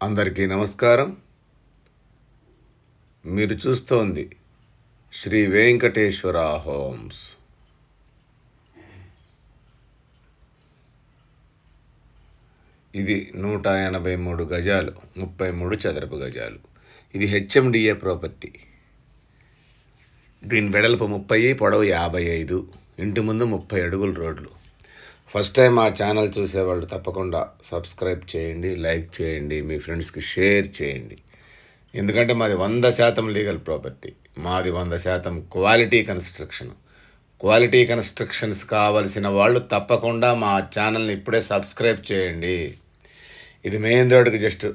అందరికీ నమస్కారం. మీరు చూస్తోంది శ్రీ వెంకటేశ్వర హోమ్స్. ఇది 183 గజాలు, 33 చదరపు గజాలు. ఇది హెచ్ఎండిఏ ప్రాపర్టీ. దీని వెడల్పు 30, పొడవు 55, ఇంటి ముందు 30 అడుగుల రోడ్లు. ఫస్ట్ టైం మా ఛానల్ చూసేవాళ్ళు తప్పకుండా సబ్స్క్రైబ్ చేయండి, లైక్ చేయండి, మీ ఫ్రెండ్స్కి షేర్ చేయండి. ఎందుకంటే మాది 100% లీగల్ ప్రాపర్టీ. మాది 100% క్వాలిటీ కన్స్ట్రక్షన్. క్వాలిటీ కన్స్ట్రక్షన్స్ కావలసిన వాళ్ళు తప్పకుండా మా ఛానల్ని ఇప్పుడే సబ్స్క్రైబ్ చేయండి. ఇది మెయిన్ రోడ్కి జస్ట్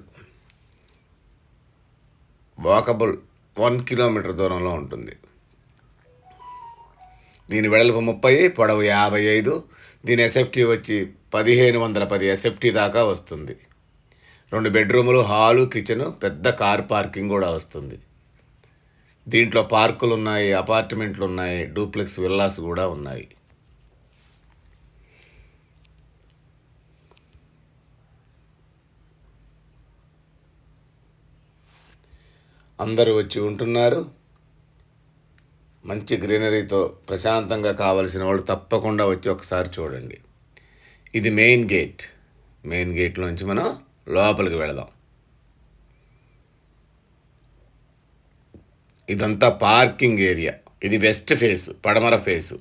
వాకబుల్ 1 కిలోమీటర్ దూరంలో ఉంటుంది. దీని వెడల్పు 30, పొడవు 55. దీని ఎస్ఎఫ్టీ వచ్చి 1510 ఎస్ఎఫ్టీ దాకా వస్తుంది. 2 బెడ్రూములు, హాలు, కిచెను, పెద్ద కార్ పార్కింగ్ కూడా వస్తుంది. దీంట్లో పార్కులు ఉన్నాయి, అపార్ట్మెంట్లు ఉన్నాయి, డూప్లెక్స్ విల్లాస్ కూడా ఉన్నాయి. అందరూ వచ్చి ఉంటున్నారు. మంచి గ్రీనరీతో ప్రశాంతంగా కావలసిన వాళ్ళు తప్పకుండా వచ్చి ఒకసారి చూడండి. ఇది మెయిన్ గేట్. మెయిన్ గేట్లోంచి మనం లోపలికి వెళదాం. ఇదంతా పార్కింగ్ ఏరియా. ఇది వెస్ట్ ఫేసు, పడమర ఫేసు.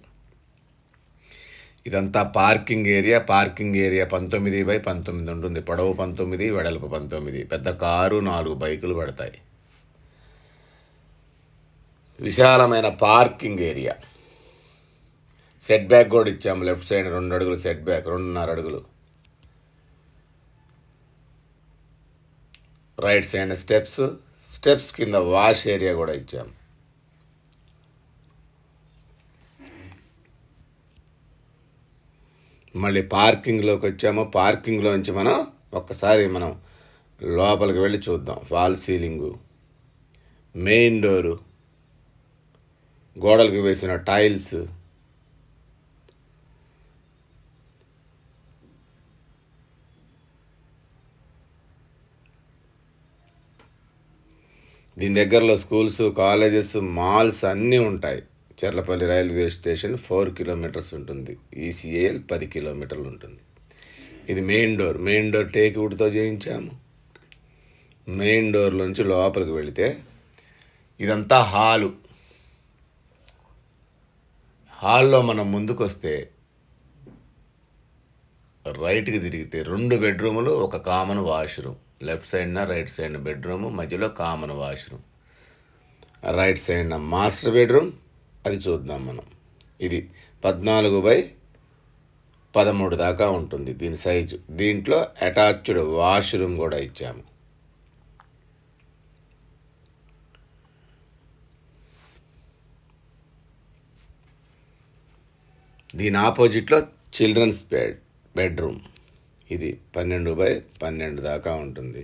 ఇదంతా parking area. Parking area 19x19 ఉంటుంది. పొడవు 19, వెడల్పు 19. పెద్ద కారు, 4 బైకులు పడతాయి. విశాలమైన పార్కింగ్ ఏరియా. సెట్ బ్యాక్ కూడా ఇచ్చాము. లెఫ్ట్ సైడ్ 2 అడుగులు సెట్ బ్యాక్, 2.5 అడుగులు. రైట్ సైడ్ స్టెప్స్ కింద వాష్ ఏరియా కూడా ఇచ్చాము. మళ్ళీ పార్కింగ్లోకి వచ్చాము. పార్కింగ్లోంచి ఒక్కసారి మనం లోపలికి వెళ్ళి చూద్దాం. వాల్ సీలింగు, మెయిన్ డోరు, గోడలకు వేసిన టైల్స్, దీని దగ్గరలో స్కూల్స్, కాలేజెస్, మాల్స్ అన్నీ ఉంటాయి. చెర్లపల్లి రైల్వే స్టేషన్ 4 కిలోమీటర్స్ ఉంటుంది. ఈసీఏఎల్ 10 కిలోమీటర్లు ఉంటుంది. ఇది main door. Main door teak వుడ్తో చేయించాము. మెయిన్ డోర్లోంచి లోపలికి వెళితే ఇదంతా హాలు. హాల్లో మనం ముందుకు వస్తే రైట్కి తిరిగితే 2 బెడ్రూములు, 1 కామన్ వాష్రూమ్. లెఫ్ట్ సైడ్న రైట్ సైడ్న బెడ్రూము, మధ్యలో కామన్ వాష్రూమ్. రైట్ సైడ్న మాస్టర్ బెడ్రూమ్. అది చూద్దాం మనం. ఇది 14x13 దాకా ఉంటుంది దీని సైజు. దీంట్లో అటాచ్డ్ వాష్రూమ్ కూడా ఇచ్చాము. దీని ఆపోజిట్లో చిల్డ్రన్స్ బెడ్రూమ్. ఇది 12x12 దాకా ఉంటుంది.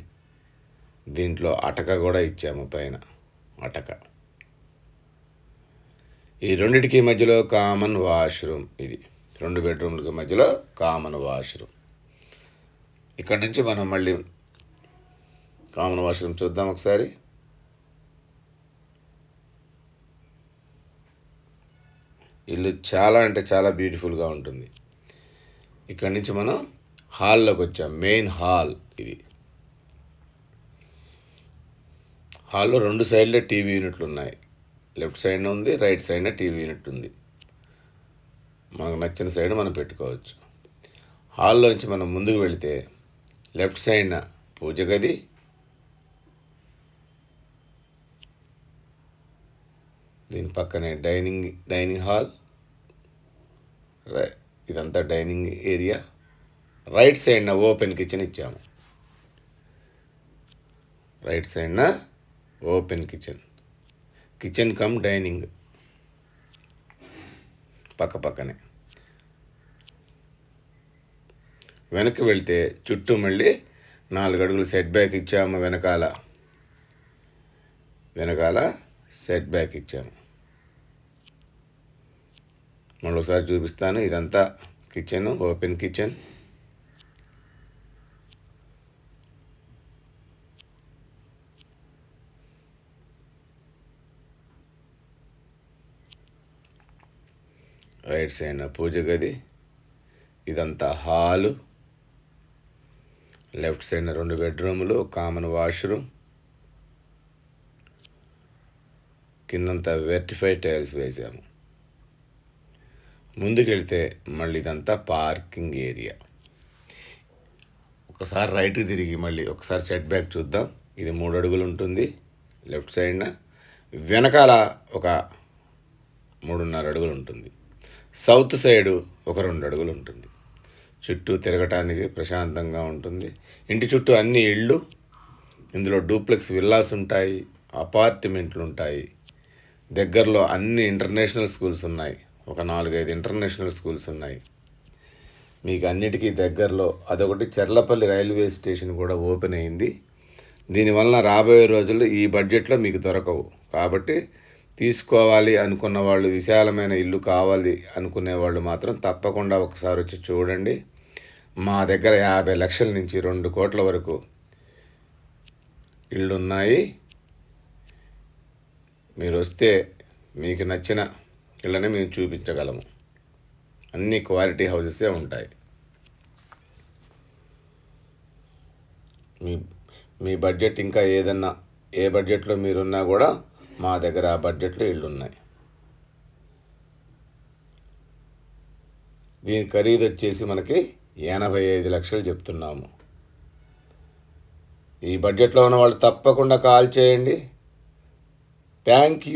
దీంట్లో అటక కూడా ఇచ్చాము, పైన అటక. ఈ రెండిటికి మధ్యలో కామన్ వాష్రూమ్. ఇది 2 బెడ్రూమ్లకి మధ్యలో కామన్ వాష్రూమ్. ఇక్కడ నుంచి మనం మళ్ళీ కామన్ వాష్రూమ్ చూద్దాం ఒకసారి. ఇల్లు చాలా అంటే చాలా బ్యూటిఫుల్గా ఉంటుంది. ఇక్కడ నుంచి మనం హాల్లోకి వచ్చాం. మెయిన్ హాల్ ఇది. హాల్లో 2 సైడ్లే టీవీ యూనిట్లు ఉన్నాయి. లెఫ్ట్ సైడ్న ఉంది, రైట్ సైడ్న టీవీ యూనిట్ ఉంది. మనకు నచ్చిన సైడ్ మనం పెట్టుకోవచ్చు. హాల్లోంచి మనం ముందుకు వెళితే లెఫ్ట్ సైడ్న పూజ గది, దీని పక్కనే డైనింగ్ హాల్. ఇదంతా డైనింగ్ ఏరియా. రైట్ సైడ్న ఓపెన్ కిచెన్ ఇచ్చాము. రైట్ సైడ్న ఓపెన్ కిచెన్ కమ్ డైనింగ్ పక్కనే. వెనక్కి వెళ్తే చుట్టూ మళ్ళీ 4 అడుగులు సెట్ బ్యాక్ ఇచ్చాము. వెనకాల సెట్ బ్యాక్ ఇచ్చాము. మళ్ళీ ఒకసారి చూపిస్తాను. ఇదంతా kitchen, open kitchen. Right side పూజ గది, ఇదంతా హాలు, లెఫ్ట్ సైడ్ 2 బెడ్రూములు, కామన్ వాష్రూమ్, కిందంతా వెర్టిఫై టైల్స్ వేసాము. ముందుకెళ్తే మళ్ళీ ఇదంతా పార్కింగ్ ఏరియా. ఒకసారి రైట్కి తిరిగి మళ్ళీ ఒకసారి సెట్ బ్యాక్ చూద్దాం. ఇది 3 అడుగులు ఉంటుంది లెఫ్ట్ సైడ్న, వెనకాల ఒక 3.5 అడుగులు ఉంటుంది, సౌత్ సైడు ఒక 2 అడుగులు ఉంటుంది. చుట్టూ తిరగటానికి ప్రశాంతంగా ఉంటుంది. ఇంటి చుట్టూ అన్ని ఇళ్ళు, ఇందులో డూప్లెక్స్ విల్లాస్ ఉంటాయి, అపార్ట్మెంట్లు ఉంటాయి. దగ్గరలో అన్ని ఇంటర్నేషనల్ స్కూల్స్ ఉన్నాయి, ఒక 4-5 ఇంటర్నేషనల్ స్కూల్స్ ఉన్నాయి. మీకు అన్నిటికీ దగ్గరలో అదొకటి చెర్లపల్లి రైల్వే స్టేషన్ కూడా ఓపెన్ అయింది. దీనివల్ల రాబోయే రోజుల్లో ఈ బడ్జెట్లో మీకు దొరకవు. కాబట్టి తీసుకోవాలి అనుకున్న వాళ్ళు, విశాలమైన ఇల్లు కావాలి అనుకునే వాళ్ళు మాత్రం తప్పకుండా ఒకసారి వచ్చి చూడండి. మా దగ్గర 50 లక్షల నుంచి 2 కోట్ల వరకు ఇళ్ళు ఉన్నాయి. మీరు వస్తే మీకు నచ్చిన ఇళ్ళని మేము చూపించగలము. అన్ని క్వాలిటీ హౌసెసే ఉంటాయి. మీ బడ్జెట్ ఇంకా ఏదన్నా, ఏ బడ్జెట్లో మీరున్నా కూడా మా దగ్గర ఆ బడ్జెట్లో ఇళ్ళు ఉన్నాయి. దీని ఖరీదు వచ్చేసి మనకి 85 లక్షలు చెప్తున్నాము. ఈ బడ్జెట్లో ఉన్న వాళ్ళు తప్పకుండా కాల్ చేయండి. Thank you.